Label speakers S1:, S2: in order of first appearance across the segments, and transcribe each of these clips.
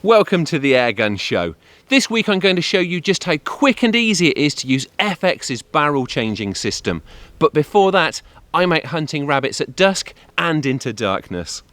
S1: Welcome to the Airgun Show. This week I'm going to show you just how quick and easy it is to use FX's barrel changing system. But before that, I'm out hunting rabbits at dusk and into darkness.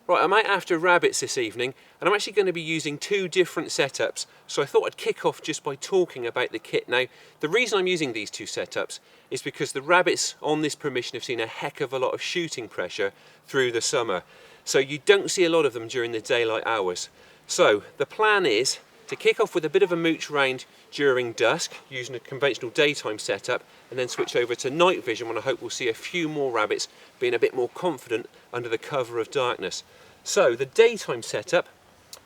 S1: Right, I'm out after rabbits this evening and I'm actually going to be using two different setups, so I thought I'd kick off just by talking about the kit. Now, the reason I'm using these two setups is because the rabbits on this permission have seen a heck of a lot of shooting pressure through the summer, so you don't see a lot of them during the daylight hours. So the plan is to kick off with a bit of a mooch round during dusk using a conventional daytime setup, and then switch over to night vision when I hope we'll see a few more rabbits being a bit more confident under the cover of darkness. So the daytime setup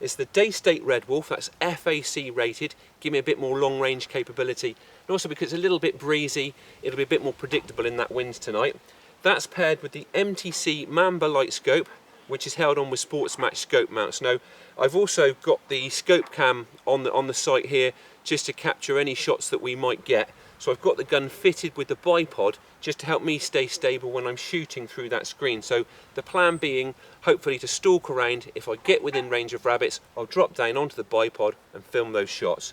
S1: is the Day State Red Wolf, that's FAC rated, give me a bit more long range capability, and also because it's a little bit breezy, it'll be a bit more predictable in that wind tonight. That's paired with the MTC Mamba light scope, which is held on with Sports Match scope mounts. Now, I've also got the scope cam on the site here just to capture any shots that we might get. So I've got the gun fitted with the bipod just to help me stay stable when I'm shooting through that screen. So the plan being hopefully to stalk around. If I get within range of rabbits, I'll drop down onto the bipod and film those shots.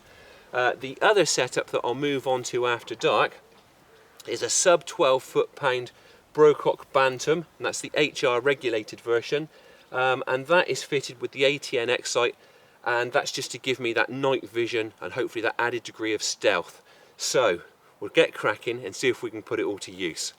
S1: The other setup that I'll move on to after dark is a sub 12 foot-pound Brocock Bantam, and that's the HR regulated version, and that is fitted with the ATN X-Sight, and that's just to give me that night vision and hopefully that added degree of stealth. So we'll get cracking and see if we can put it all to use.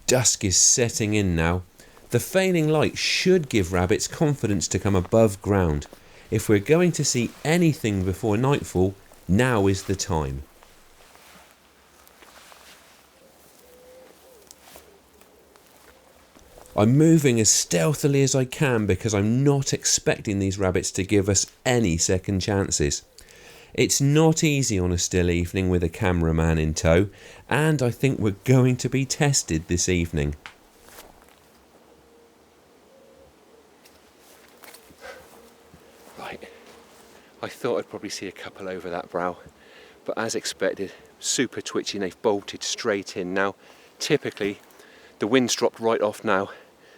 S1: Dusk is setting in now. The failing light should give rabbits confidence to come above ground. If we're going to see anything before nightfall, now is the time. I'm moving as stealthily as I can because I'm not expecting these rabbits to give us any second chances. It's not easy on a still evening with a cameraman in tow, and I think we're going to be tested this evening. Right, I thought I'd probably see a couple over that brow, but as expected, super twitchy and they've bolted straight in. Now, typically, the wind's dropped right off now,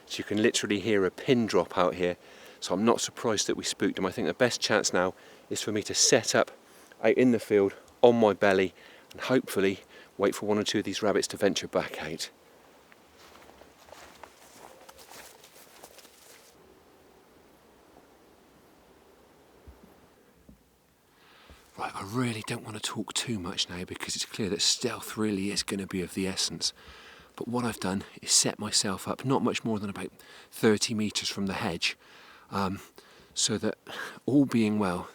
S1: so you can literally hear a pin drop out here, so I'm not surprised that we spooked them. I think the best chance now is for me to set up out in the field on my belly and hopefully wait for one or two of these rabbits to venture back out. Right, I really don't want to talk too much now because it's clear that stealth really is going to be of the essence. But what I've done is set myself up not much more than about 30 metres from the hedge, so that all being well,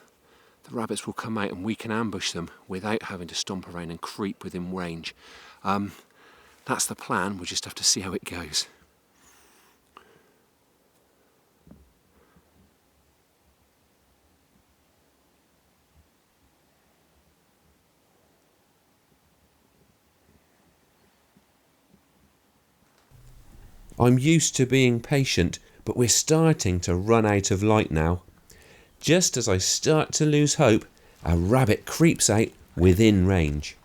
S1: the rabbits will come out and we can ambush them without having to stomp around and creep within range. That's the plan, we'll just have to see how it goes. I'm used to being patient, but we're starting to run out of light now. Just as I start to lose hope, a rabbit creeps out within range.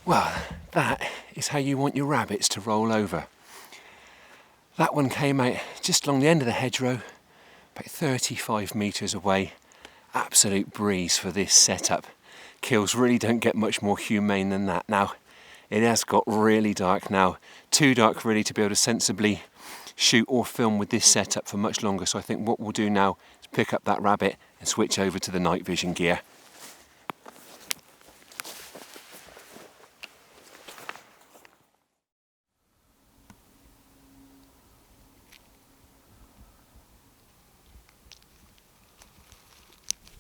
S1: Well, that is how you want your rabbits to roll over. That one came out just along the end of the hedgerow, about 35 metres away. Absolute breeze for this setup. kills really don't get much more humane than that. Now, it has got really dark now, too dark really to be able to sensibly shoot or film with this setup for much longer. So I think what we'll do now is pick up that rabbit and switch over to the night vision gear.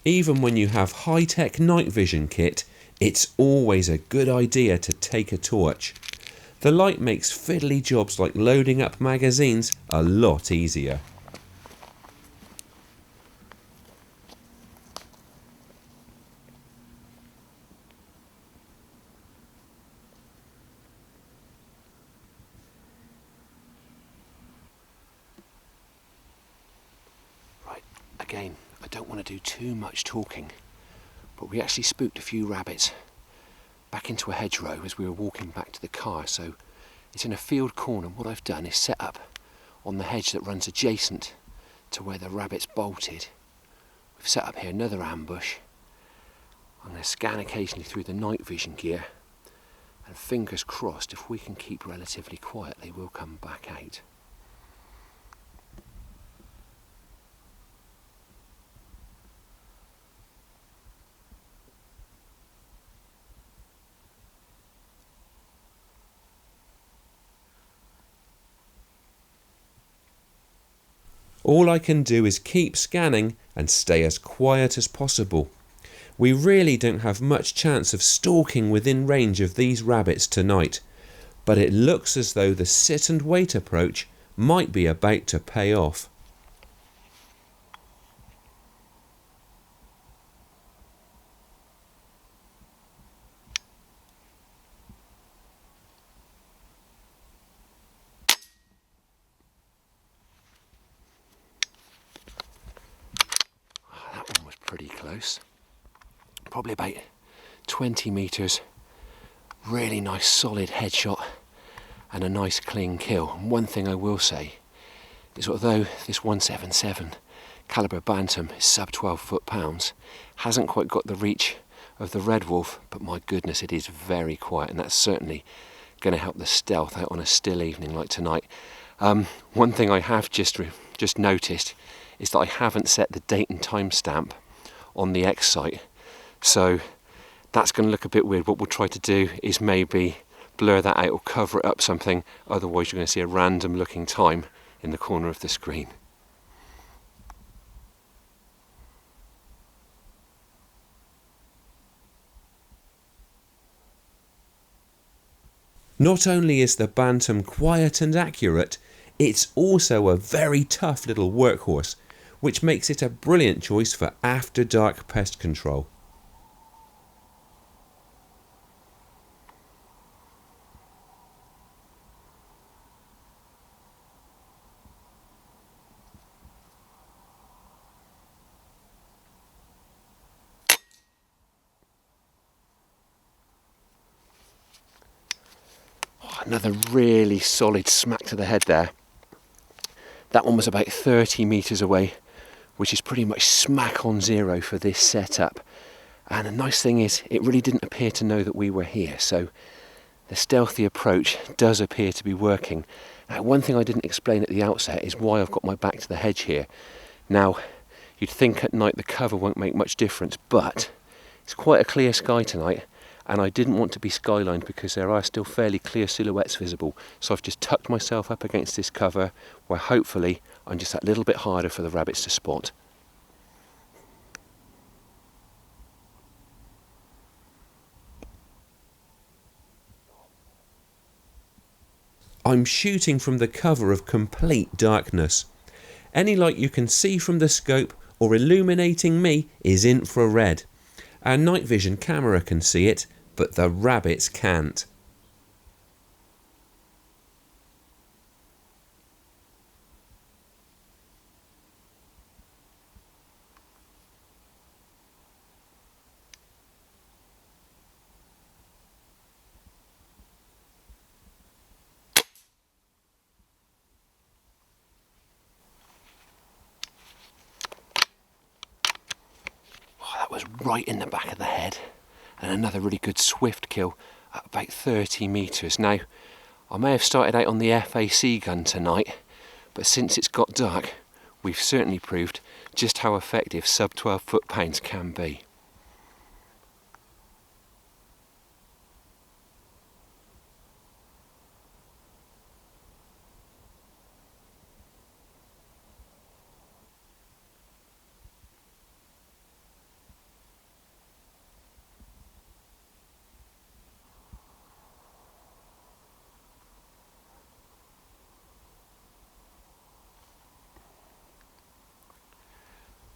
S1: Even when you have high-tech night vision kit, it's always a good idea to take a torch. The light makes fiddly jobs like loading up magazines a lot easier. Right, again, I don't want to do too much talking, but we actually spooked a few rabbits back into a hedgerow as we were walking back to the car. So it's in a field corner. What I've done is set up on the hedge that runs adjacent to where the rabbits bolted. We've set up here another ambush. I'm going to scan occasionally through the night vision gear, and fingers crossed, if we can keep relatively quiet, they will come back out. All I can do is keep scanning and stay as quiet as possible. We really don't have much chance of stalking within range of these rabbits tonight, but it looks as though the sit and wait approach might be about to pay off. That one was pretty close. Probably about 20 metres, really nice solid headshot and a nice clean kill. And one thing I will say is, although this 177 calibre bantam is sub 12 foot-pounds, hasn't quite got the reach of the red wolf, but my goodness, it is very quiet, and that's certainly going to help the stealth out on a still evening like tonight. One thing I have just noticed is that I haven't set the date and time stamp on the X site. So that's going to look a bit weird. What we'll try to do is maybe blur that out or cover it up something. Otherwise you're going to see a random looking time in the corner of the screen. Not only is the bantam quiet and accurate, it's also a very tough little workhorse, which makes it a brilliant choice for after dark pest control. Another really solid smack to the head there. That one was about 30 metres away, which is pretty much smack on zero for this setup. And the nice thing is, it really didn't appear to know that we were here, so the stealthy approach does appear to be working. Now, one thing I didn't explain at the outset is why I've got my back to the hedge here. Now, you'd think at night the cover won't make much difference, but it's quite a clear sky tonight, and I didn't want to be skylined because there are still fairly clear silhouettes visible. So I've just tucked myself up against this cover where hopefully I'm just that little bit harder for the rabbits to spot. I'm shooting from the cover of complete darkness. Any light you can see from the scope or illuminating me is infrared. Our night vision camera can see it, but the rabbits can't. Oh, that was right in the back of the head. and another really good swift kill at about 30 metres. Now, I may have started out on the FX gun tonight, but since it's got dark, we've certainly proved just how effective sub 12 foot-pounds can be.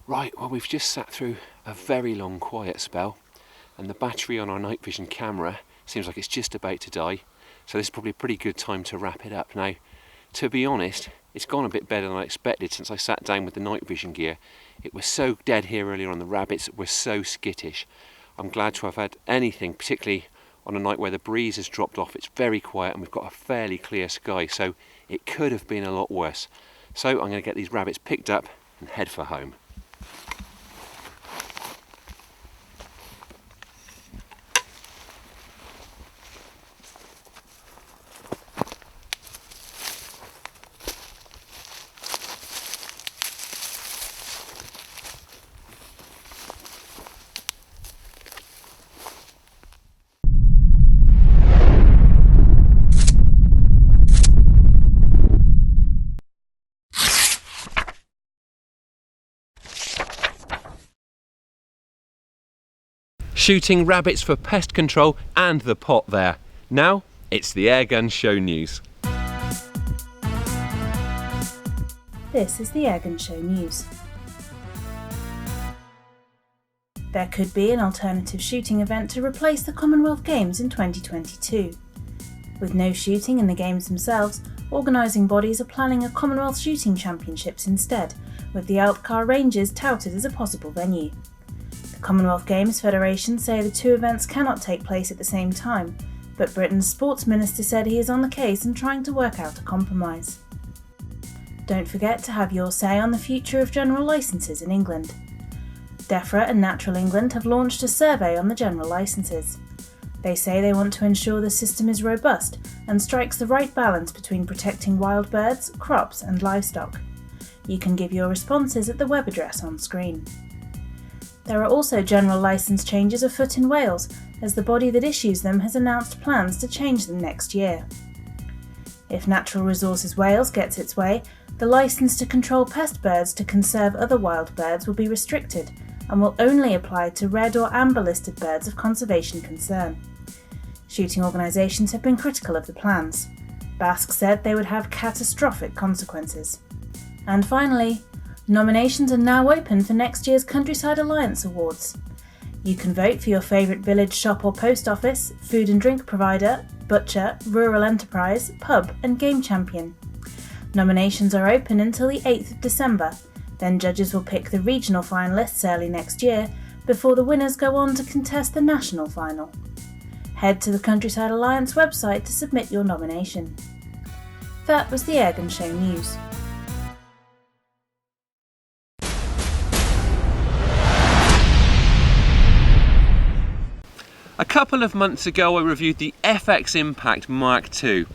S1: Right, well, we've just sat through a very long quiet spell, and the battery on our night vision camera seems like it's just about to die, so this is probably a pretty good time to wrap it up. Now, to be honest, it's gone a bit better than I expected since I sat down with the night vision gear. It was so dead here earlier on, the rabbits were so skittish. I'm glad to have had anything, particularly on a night where the breeze has dropped off. It's very quiet and we've got a fairly clear sky, so it could have been a lot worse. So I'm going to get these rabbits picked up and head for home. Shooting rabbits for pest control and the pot there. Now, it's the Airgun Show news.
S2: This is the Airgun Show news. There could be an alternative shooting event to replace the Commonwealth Games in 2022. With no shooting in the games themselves, organising bodies are planning a Commonwealth Shooting Championships instead, with the Altcar Ranges touted as a possible venue. Commonwealth Games Federation say the two events cannot take place at the same time, but Britain's Sports Minister said he is on the case and trying to work out a compromise. Don't forget to have your say on the future of general licences in England. DEFRA and Natural England have launched a survey on the general licences. They say they want to ensure the system is robust and strikes the right balance between protecting wild birds, crops and livestock. You can give your responses at the web address on screen. There are also general licence changes afoot in Wales, as the body that issues them has announced plans to change them next year. If Natural Resources Wales gets its way, the licence to control pest birds to conserve other wild birds will be restricted and will only apply to red or amber listed birds of conservation concern. Shooting organisations have been critical of the plans. BASC said they would have catastrophic consequences. And finally, nominations are now open for next year's Countryside Alliance Awards. You can vote for your favourite village, shop or post office, food and drink provider, butcher, rural enterprise, pub and game champion. Nominations are open until the 8th of December, then judges will pick the regional finalists early next year before the winners go on to contest the national final. Head to the Countryside Alliance website to submit your nomination. That was the Airgun Show news.
S1: A couple of months ago I reviewed the FX Impact MKII,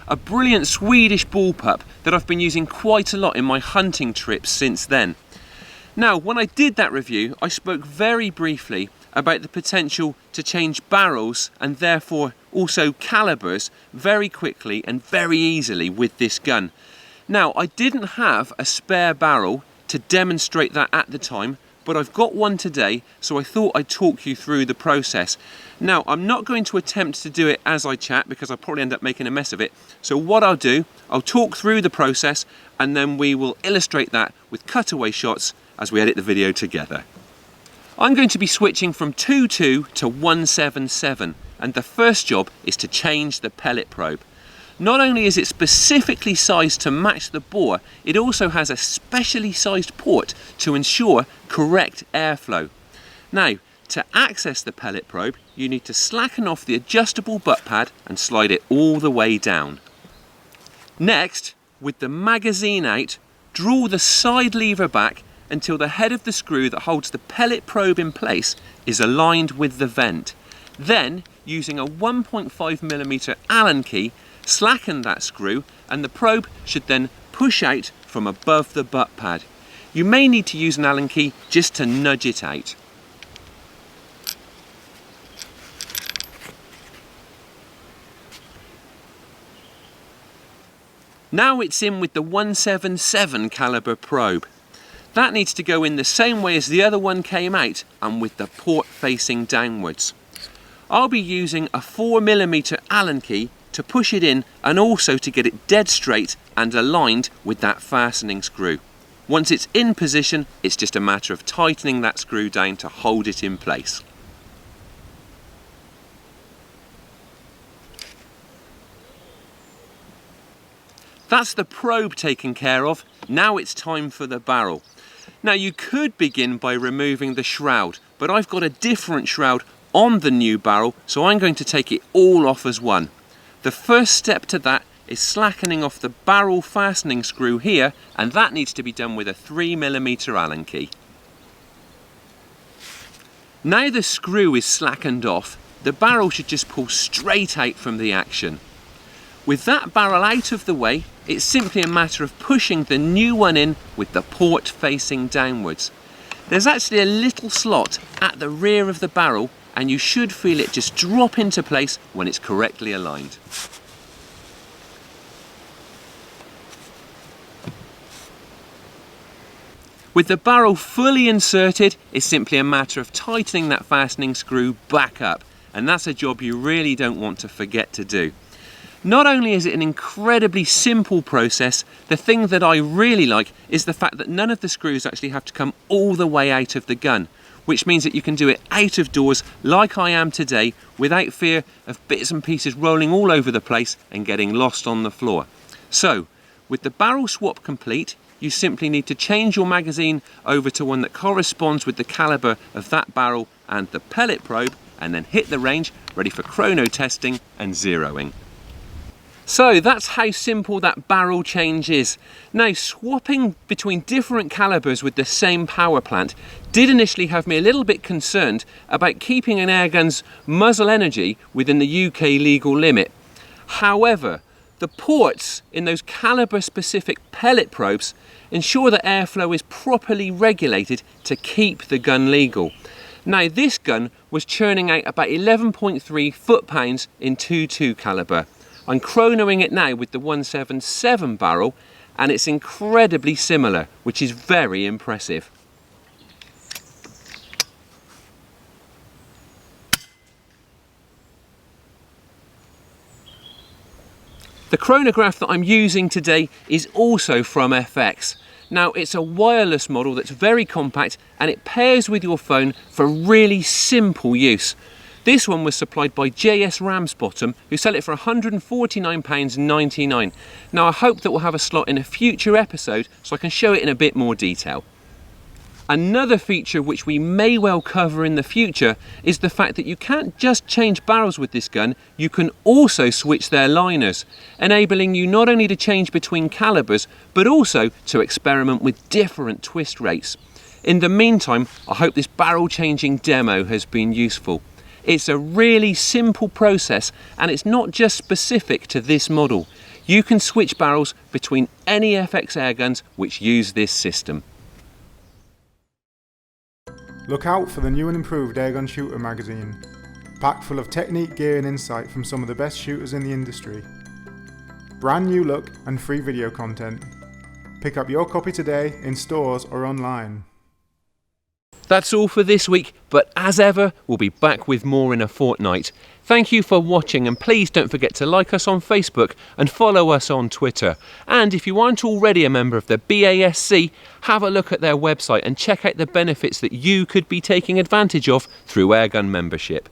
S1: a brilliant Swedish bullpup that I've been using quite a lot in my hunting trips since then. Now, when I did that review, I spoke very briefly about the potential to change barrels and therefore also calibres very quickly and very easily with this gun. Now, I didn't have a spare barrel to demonstrate that at the time, but I've got one today, so I thought I'd talk you through the process. Now, I'm not going to attempt to do it as I chat because I'll probably end up making a mess of it. So what I'll do, I'll talk through the process and then we will illustrate that with cutaway shots as we edit the video together. I'm going to be switching from 2.2 to 1.77, and the first job is to change the pellet probe. Not only is it specifically sized to match the bore, it also has a specially sized port to ensure correct airflow. Now, to access the pellet probe, you need to slacken off the adjustable butt pad and slide it all the way down. Next, with the magazine out, draw the side lever back until the head of the screw that holds the pellet probe in place is aligned with the vent. Then, using a 1.5mm Allen key, slacken that screw and the probe should then push out from above the butt pad. You may need to use an Allen key just to nudge it out. Now it's in with the 177 caliber probe. That needs to go in the same way as the other one came out and with the port facing downwards. I'll be using a 4mm Allen key to push it in and also to get it dead straight and aligned with that fastening screw. Once it's in position, it's just a matter of tightening that screw down to hold it in place. That's the probe taken care of. Now it's time for the barrel. Now you could begin by removing the shroud, but I've got a different shroud on the new barrel, so I'm going to take it all off as one. The first step to that is slackening off the barrel fastening screw here, and that needs to be done with a 3mm Allen key. Now the screw is slackened off, the barrel should just pull straight out from the action. With that barrel out of the way, it's simply a matter of pushing the new one in with the port facing downwards. There's actually a little slot at the rear of the barrel and you should feel it just drop into place when it's correctly aligned. With the barrel fully inserted, it's simply a matter of tightening that fastening screw back up, and that's a job you really don't want to forget to do. Not only is it an incredibly simple process, the thing that I really like is the fact that none of the screws actually have to come all the way out of the gun, which means that you can do it out of doors like I am today without fear of bits and pieces rolling all over the place and getting lost on the floor. So, with the barrel swap complete, you simply need to change your magazine over to one that corresponds with the caliber of that barrel and the pellet probe, and then hit the range, ready for chrono testing and zeroing. So that's how simple that barrel change is. Now, swapping between different calibers with the same power plant did initially have me a little bit concerned about keeping an airgun's muzzle energy within the UK legal limit. However, the ports in those caliber specific pellet probes ensure that airflow is properly regulated to keep the gun legal. Now, this gun was churning out about 11.3 foot-pounds in 2.2 caliber. I'm chronoing it now with the 177 barrel and it's incredibly similar, which is very impressive. The chronograph that I'm using today is also from FX. Now, it's a wireless model that's very compact and it pairs with your phone for really simple use. This one was supplied by JS Ramsbottom, who sell it for £149.99. Now, I hope that we'll have a slot in a future episode so I can show it in a bit more detail. Another feature which we may well cover in the future is the fact that you can't just change barrels with this gun, you can also switch their liners, enabling you not only to change between calibers, but also to experiment with different twist rates. In the meantime, I hope this barrel changing demo has been useful. It's a really simple process and it's not just specific to this model. You can switch barrels between any FX Airguns which use this system.
S3: Look out for the new and improved Airgun Shooter magazine, packed full of technique, gear and insight from some of the best shooters in the industry. Brand new look and free video content. Pick up your copy today in stores or online.
S1: That's all for this week, but as ever, we'll be back with more in a fortnight. Thank you for watching and please don't forget to like us on Facebook and follow us on Twitter. And if you aren't already a member of the BASC, have a look at their website and check out the benefits that you could be taking advantage of through Airgun membership.